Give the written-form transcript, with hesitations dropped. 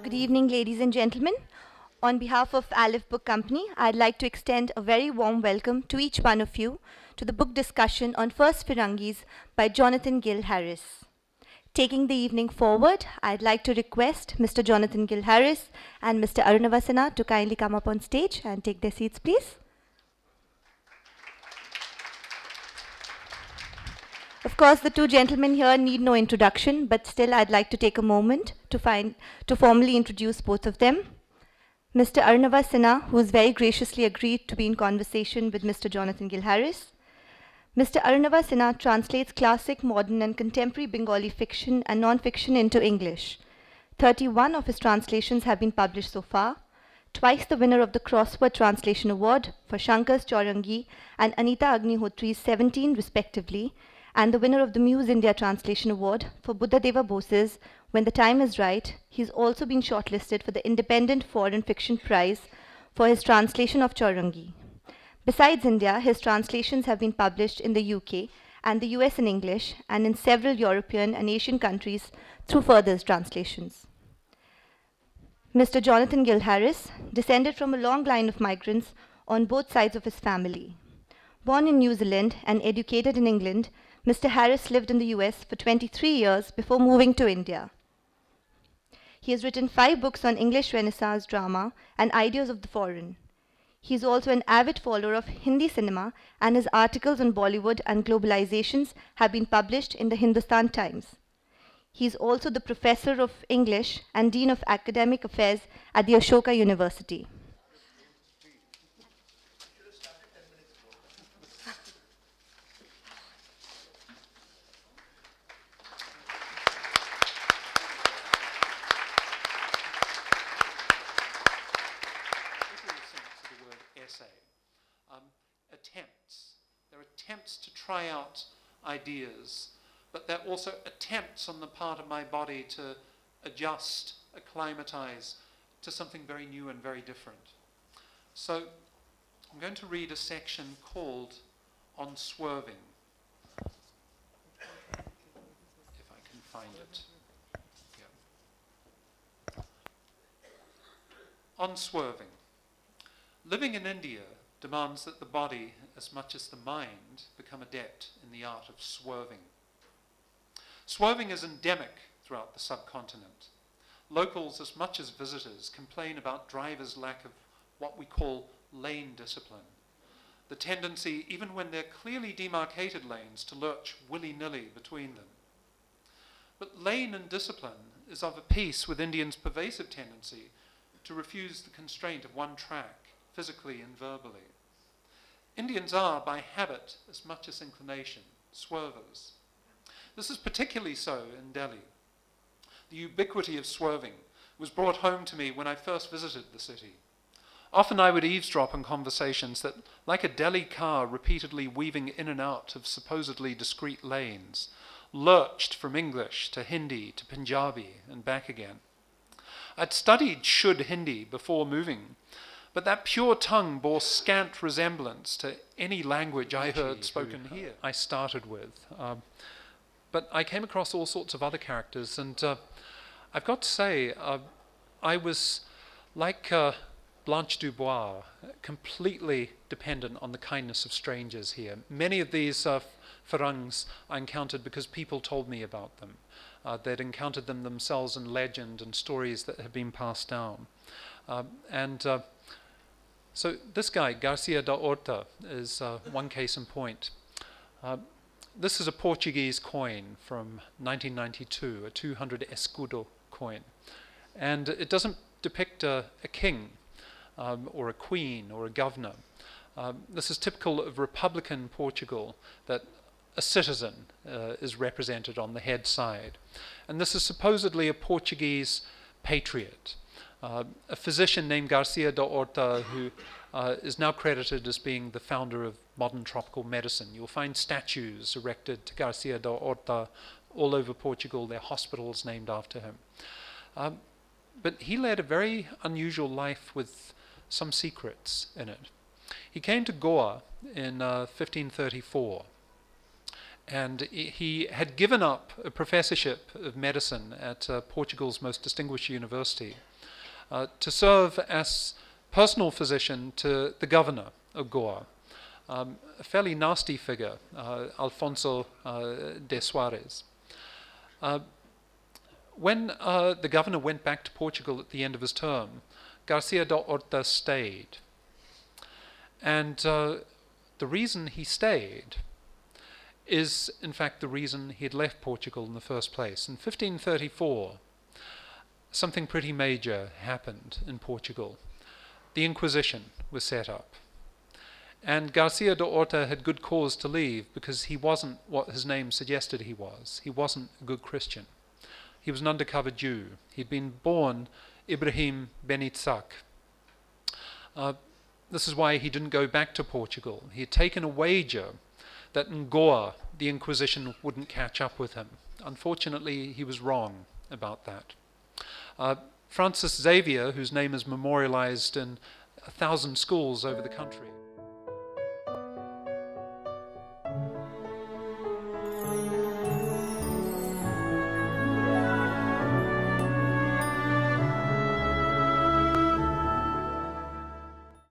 Good evening, ladies and gentlemen. On behalf of Aleph Book Company, I'd like to extend a very warm welcome to each one of you to the book discussion on First Firangis by Jonathan Gil Harris. Taking the evening forward, I'd like to request Mr. Jonathan Gil Harris and Mr. Arunavasana to kindly come up on stage and take their seats, please. Of course, the two gentlemen here need no introduction, but still I'd like to take a moment to formally introduce both of them. Mr. Arunavasana, who has very graciously agreed to be in conversation with Mr. Jonathan Gil Harris. Mr. Arunavasana translates classic, modern, and contemporary Bengali fiction and non-fiction into English. 31 of his translations have been published so far, twice the winner of the Crossword Translation Award for Shankar's Firangi and Anita Agnihotri's 17 respectively, and the winner of the Muse India Translation Award for Buddhadeva Bose's When the Time is Right. He's also been shortlisted for the Independent Foreign Fiction Prize for his translation of Firangi. Besides India, his translations have been published in the UK and the US in English, and in several European and Asian countries through further translations. Mr. Jonathan Gil Harris descended from a long line of migrants on both sides of his family. Born in New Zealand and educated in England, Mr. Harris lived in the US for 23 years before moving to India. He has written 5 books on English Renaissance drama and ideas of the foreign. He is also an avid follower of Hindi cinema, and his articles on Bollywood and globalizations have been published in the Hindustan Times. He is also the professor of English and Dean of Academic Affairs at the Ashoka University. Attempts to try out ideas, but they're also attempts on the part of my body to adjust, acclimatize to something very new and very different. So I'm going to read a section called On Swerving, if I can find it. Yeah. On Swerving. Living in India demands that the body, as much as the mind, become adept in the art of swerving. Swerving is endemic throughout the subcontinent. Locals, as much as visitors, complain about drivers' lack of what we call lane discipline. The tendency, even when they're clearly demarcated lanes, to lurch willy-nilly between them. But lane and discipline is of a piece with Indians' pervasive tendency to refuse the constraint of one track, physically and verbally. Indians are, by habit as much as inclination, swervers. This is particularly so in Delhi. The ubiquity of swerving was brought home to me when I first visited the city. Often I would eavesdrop on conversations that, like a Delhi car repeatedly weaving in and out of supposedly discrete lanes, lurched from English to Hindi to Punjabi and back again. I'd studied Shuddh Hindi before moving, but that pure tongue bore scant resemblance to any language I heard spoken here. I started with. But I came across all sorts of other characters, and I've got to say, I was like Blanche Dubois, completely dependent on the kindness of strangers here. Many of these Firangs I encountered because people told me about them. They'd encountered them themselves in legend and stories that had been passed down. So this guy, Garcia da Horta, is one case in point. This is a Portuguese coin from 1992, a 200 escudo coin. And it doesn't depict a king or a queen or a governor. This is typical of Republican Portugal, that a citizen is represented on the head side. And this is supposedly a Portuguese patriot. A physician named Garcia da Horta, who is now credited as being the founder of modern tropical medicine. You'll find statues erected to Garcia da Horta all over Portugal. There are hospitals named after him. But he led a very unusual life with some secrets in it. He came to Goa in 1534. And he had given up a professorship of medicine at Portugal's most distinguished university to serve as personal physician to the governor of Goa, a fairly nasty figure, Alfonso de Soares. When the governor went back to Portugal at the end of his term, Garcia da Horta stayed. And the reason he stayed is, in fact, the reason he had left Portugal in the first place. In 1534, something pretty major happened in Portugal. The Inquisition was set up. And Garcia da Horta had good cause to leave because he wasn't what his name suggested he was. He wasn't a good Christian. He was an undercover Jew. He'd been born Ibrahim Ben Itzhak. This is why he didn't go back to Portugal. He had taken a wager that in Goa the Inquisition wouldn't catch up with him. Unfortunately, he was wrong about that. Francis Xavier, whose name is memorialized in 1,000 schools over the country,